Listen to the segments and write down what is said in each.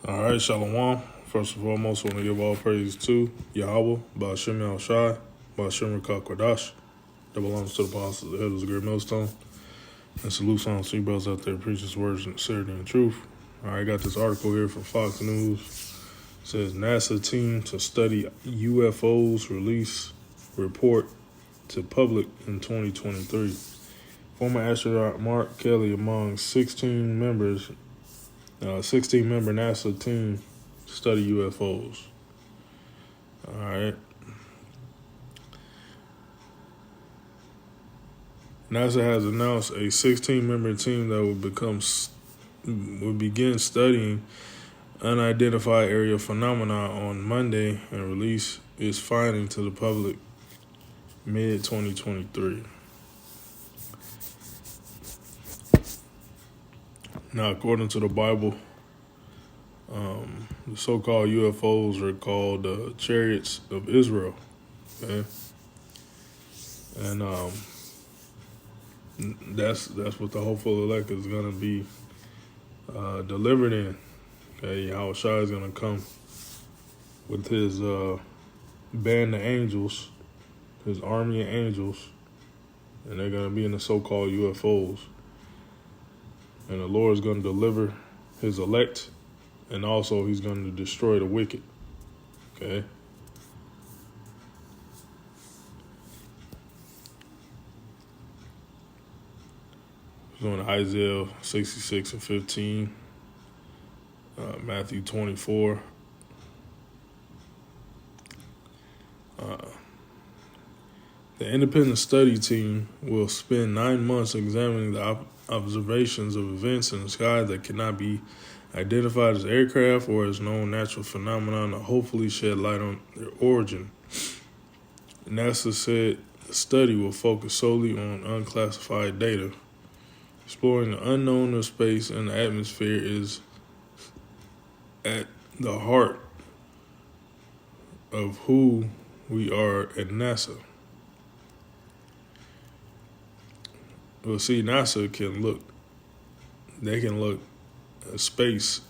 All right, Shalom. First and foremost, I want to give all praise to Yahweh, Ba'ashem Yahushai, Ba'ashem Rakah Kodash, that belongs to the apostles, the head of the great millstone. And salute on to you brothers out there preaching his words in sincerity and truth. All right, I got this article here from Fox News. It says NASA team to study UFOs release report to public in 2023. Former astronaut Mark Kelly among 16-member NASA team study UFOs. All right. NASA has announced a 16-member team that will begin studying unidentified area phenomena on Monday and release its finding to the public mid-2023. Now, according to the Bible, the so-called UFOs are called chariots of Israel. Okay? And that's what the hopeful elect is going to be delivered in. Okay, Yahushua is going to come with his band of angels, his army of angels, and they're going to be in the so-called UFOs. And the Lord is going to deliver his elect, and also he's going to destroy the wicked. Okay? It's on Isaiah 66 and 15, Matthew 24. The independent study team will spend 9 months examining the observations of events in the sky that cannot be identified as aircraft or as known natural phenomena to hopefully shed light on their origin. NASA said the study will focus solely on unclassified data. Exploring the unknown of space and the atmosphere is at the heart of who we are at NASA. Well, see, NASA can look at space.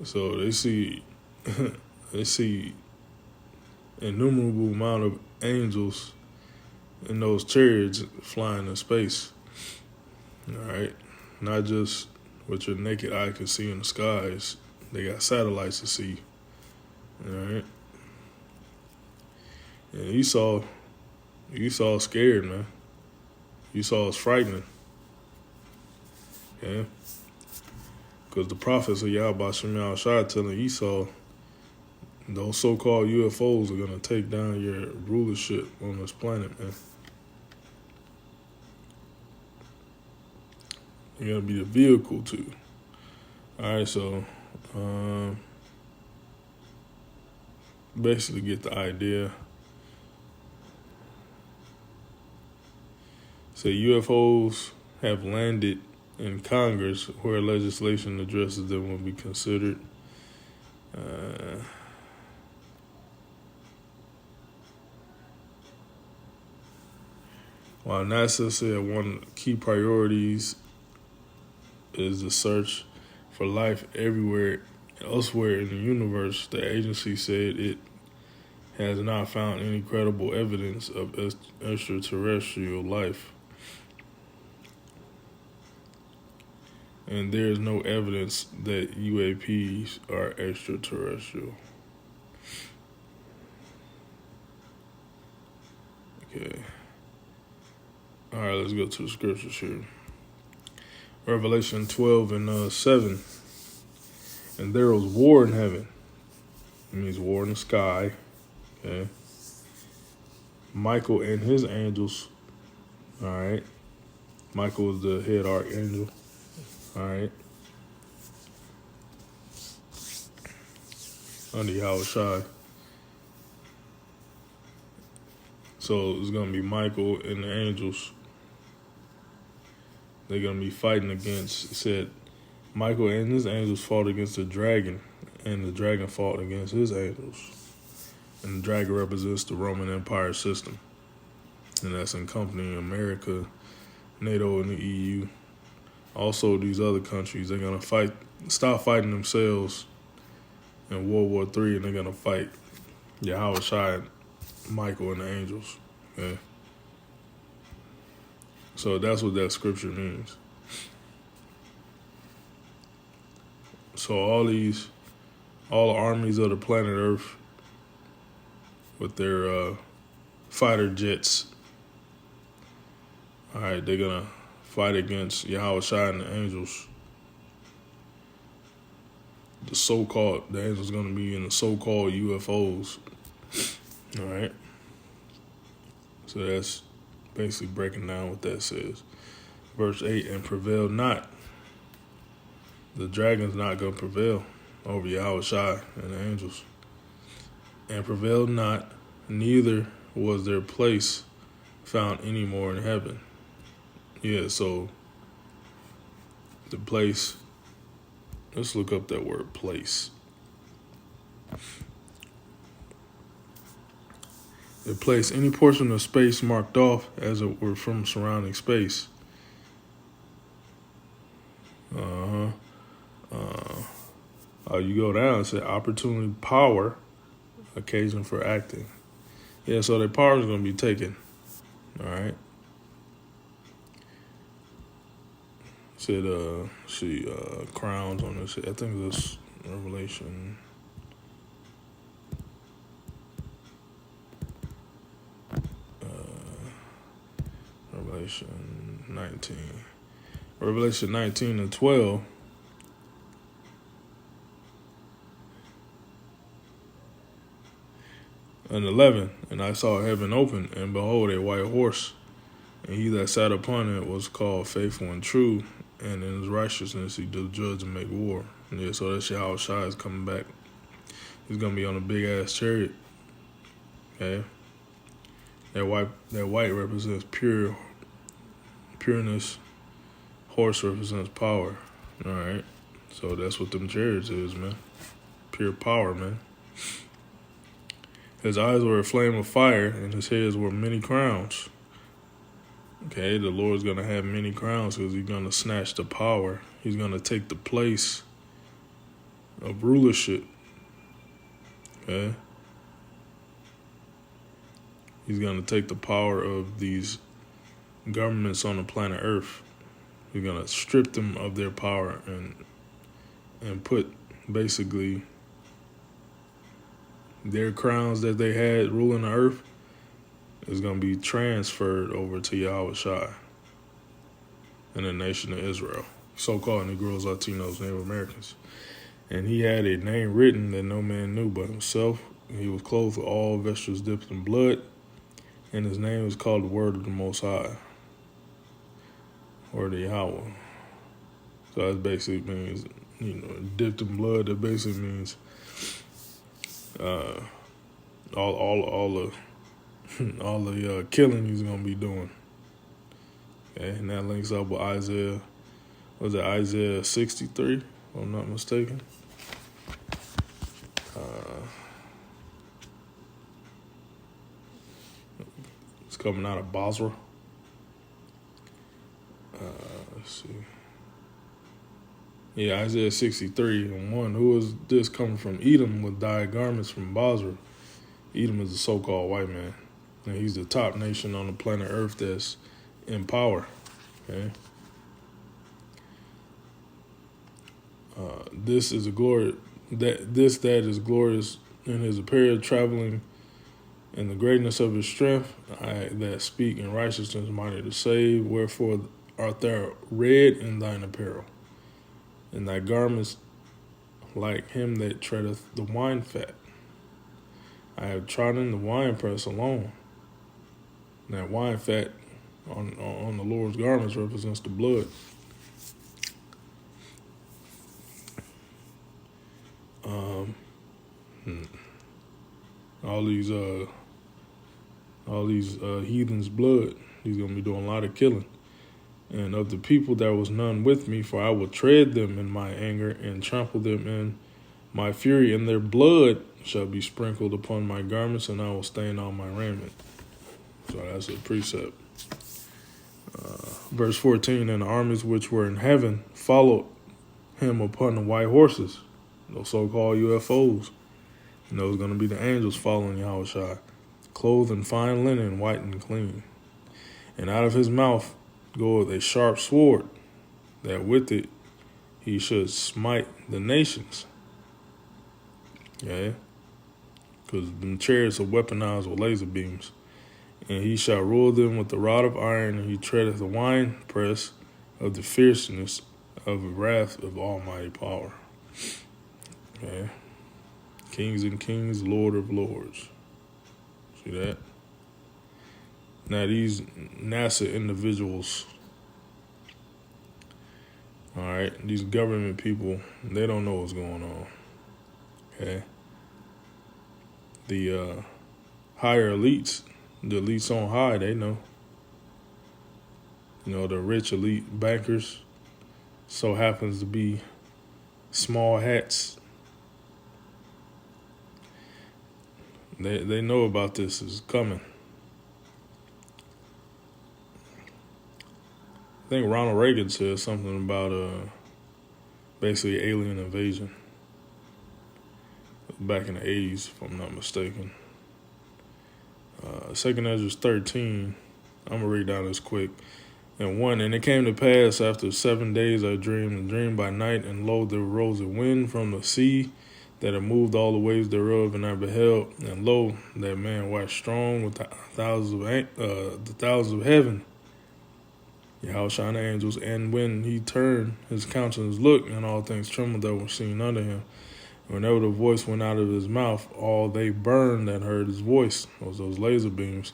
So they see innumerable amount of angels in those chariots flying in space. All right, not just what your naked eye can see in the skies. They got satellites to see. All right, and Esau scared, man. Esau is frightening. Yeah, because the prophets of Yahweh Shem Yahushua telling Esau those so-called UFOs are going to take down your rulership on this planet, man. You're going to be the vehicle to. All right, so basically get the idea. Say UFOs have landed in Congress where legislation addresses them will be considered. While NASA said one of the key priorities is the search for life everywhere elsewhere in the universe, the agency said it has not found any credible evidence of extraterrestrial life. And there is no evidence that UAPs are extraterrestrial. Okay. All right, let's go to the scriptures here. Revelation 12 and 7. And there was war in heaven. It means war in the sky. Okay. Michael and his angels. All right. Michael is the head archangel. All right. Under Yahushua. So it's going to be Michael and the angels. They're going to be fighting against, it said, Michael and his angels fought against the dragon, and the dragon fought against his angels. And the dragon represents the Roman Empire system. And that's encompassing America, NATO, and the EU. Also, these other countries, they're going to stop fighting themselves in World War III, and they're going to fight Yahweh Shai and Michael and the angels. Okay? So that's what that scripture means. So all the armies of the planet Earth with their fighter jets, all right, they're going to fight against Yahweh Shai and the angels. The angels going to be in the so-called UFOs. All right. So that's basically breaking down what that says. Verse 8, and prevail not. The dragon's not going to prevail over Yahweh Shai and the angels. And prevail not, neither was their place found any more in heaven. Yeah, so the place, let's look up that word place. The place, any portion of space marked off as it were from surrounding space. You go down and say opportunity, power, occasion for acting. Yeah, so their power is going to be taken. All right. Said, crowns on this. I think this Revelation. Revelation 19. Revelation 19 and 12. And 11, and I saw heaven open, and behold, a white horse, and he that sat upon it was called Faithful and True, and in his righteousness he does judge and make war. And yeah, so that's Yahweh Shai is coming back. He's gonna be on a big ass chariot. Okay, that white represents pureness. Horse represents power. All right, so that's what them chariots is, man. Pure power, man. His eyes were a flame of fire, and his heads were many crowns. Okay, the Lord's going to have many crowns because he's going to snatch the power. He's going to take the place of rulership. Okay? He's going to take the power of these governments on the planet Earth. He's going to strip them of their power and put basically their crowns that they had ruling the earth is going to be transferred over to Yahweh Shai and the nation of Israel, so-called Negroes, Latinos, Native Americans. And he had a name written that no man knew but himself. He was clothed with all vestures dipped in blood, and his name is called the Word of the Most High, or the Yahweh. So that basically means, dipped in blood. That basically means all the killing he's gonna be doing. Okay, and that links up with Isaiah. Was it Isaiah 63? If I'm not mistaken. It's coming out of Basra. Let's see. Yeah, Isaiah 63 and 1. Who is this coming from? Edom with dyed garments from Basra. Edom is a so-called white man. And he's the top nation on the planet Earth that's in power. Okay. This is a glory that is glorious in his apparel, traveling in the greatness of his strength. I that speak in righteousness, mighty to save. Wherefore art thou red in thine apparel, and thy garments like him that treadeth the wine fat. I have trodden the winepress alone. And that wine fat on the Lord's garments represents the blood. All these heathens' blood. He's gonna be doing a lot of killing. And of the people there was none with me, for I will tread them in my anger and trample them in my fury, and their blood shall be sprinkled upon my garments, and I will stain all my raiment. So that's a precept. Verse 14, and the armies which were in heaven followed him upon the white horses, those so-called UFOs. And those going to be the angels following Yahushua, clothed in fine linen, white and clean. And out of his mouth goeth a sharp sword, that with it he should smite the nations. Yeah, because the chariots are weaponized with laser beams. And he shall rule them with the rod of iron, and he treadeth the wine press of the fierceness of the wrath of almighty power. Okay. Kings and kings, Lord of lords. See that? Now these NASA individuals, all right, these government people, they don't know what's going on. Okay. The higher elites, the elites on high, they know. You know, the rich elite bankers so happens to be small hats. They know about this is coming. I think Ronald Reagan said something about basically alien invasion back in the 80s, if I'm not mistaken. 2 Ezra 13, I'm going to read down this quick. And 1, and it came to pass after 7 days I dreamed, and dreamed by night, and lo, there arose a wind from the sea, that had moved all the waves thereof, and I beheld, and lo, that man waxed strong with the thousands of heaven, Yahushua and the angels, and when he turned his countenance looked, and all things trembled that were seen under him. Whenever the voice went out of his mouth, all they burned that heard his voice, those laser beams,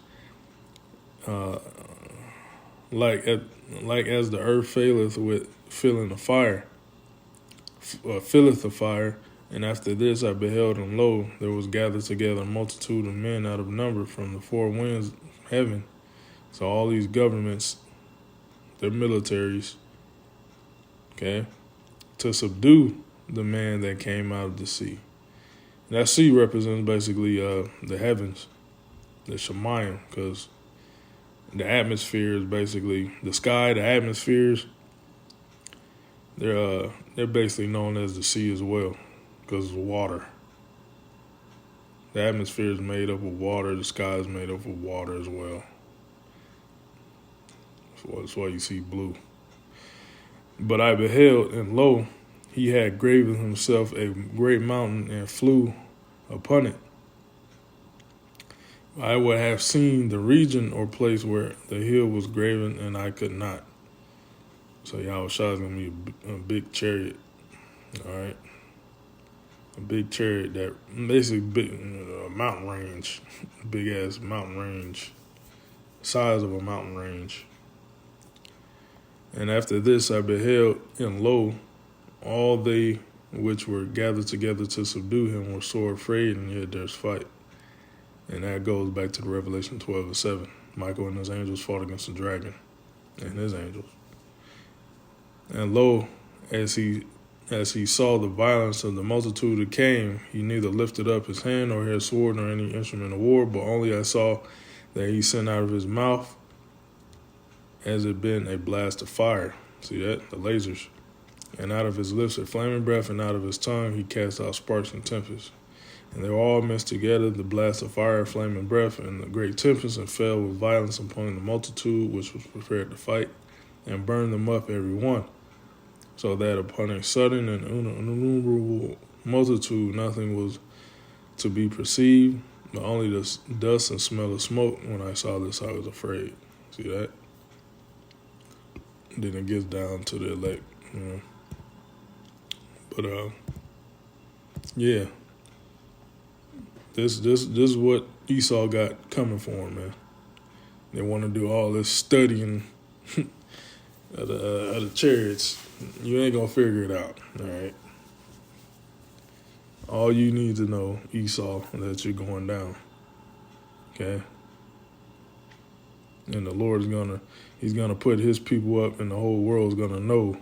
like as the earth faileth with filling the fire, filleth the fire. And after this I beheld, and lo, there was gathered together a multitude of men out of number from the four winds of heaven. So all these governments, their militaries, okay, to subdue the man that came out of the sea. That sea represents basically the heavens, the Shemayim, because the atmosphere is basically the sky, the atmospheres. They're basically known as the sea as well, because of water. The atmosphere is made up of water. The sky is made up of water as well. That's why you see blue. But I beheld, and lo, he had graven himself a great mountain and flew upon it. I would have seen the region or place where the hill was graven, and I could not. So Yahushua is going to be a big chariot, all right? A big chariot that basically big mountain range, big ass mountain range, size of a mountain range. And after this I beheld, and lo, all they which were gathered together to subdue him were sore afraid, and yet there's fight. And that goes back to the Revelation 12:7. Michael and his angels fought against the dragon and his angels. And lo, as he saw the violence of the multitude that came, he neither lifted up his hand nor his sword nor any instrument of war, but only I saw that he sent out of his mouth as it been a blast of fire. See that? The lasers. And out of his lips a flaming breath, and out of his tongue he cast out sparks and tempests. And they were all mixed together, the blast of fire, flaming breath, and the great tempest, and fell with violence upon the multitude which was prepared to fight, and burned them up every one. So that upon a sudden and innumerable multitude nothing was to be perceived, but only the dust and smell of smoke. When I saw this, I was afraid. See that? Then it gets down to the elect, you know. But yeah, this is what Esau got coming for him, man. They want to do all this studying of the chariots. You ain't gonna figure it out, all right? All you need to know, Esau, that you're going down, okay? And the Lord is he's gonna put his people up, and the whole world's gonna know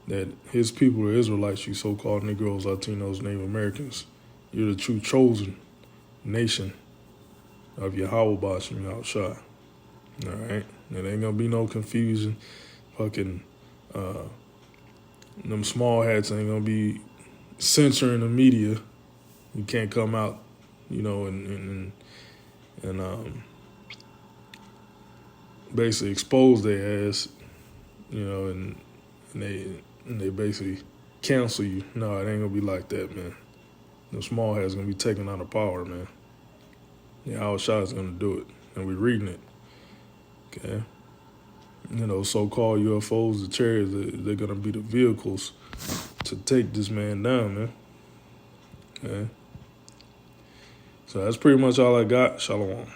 that his people are Israelites, you so-called Negroes, Latinos, Native Americans. You're the true chosen nation of Yahweh Ba'ashem Yahushua, all right? It ain't gonna be no confusion. Fucking them small hats ain't gonna be censoring the media. You can't come out, you know, and basically expose their ass, you know, and they basically cancel you. No, it ain't gonna be like that, man. The small hat's gonna be taken out of power, man. Our shot's gonna do it, and we're reading it. Okay, you know, so-called UFOs, the chariots, they're gonna be the vehicles to take this man down, man. Okay, so that's pretty much all I got. Shalom.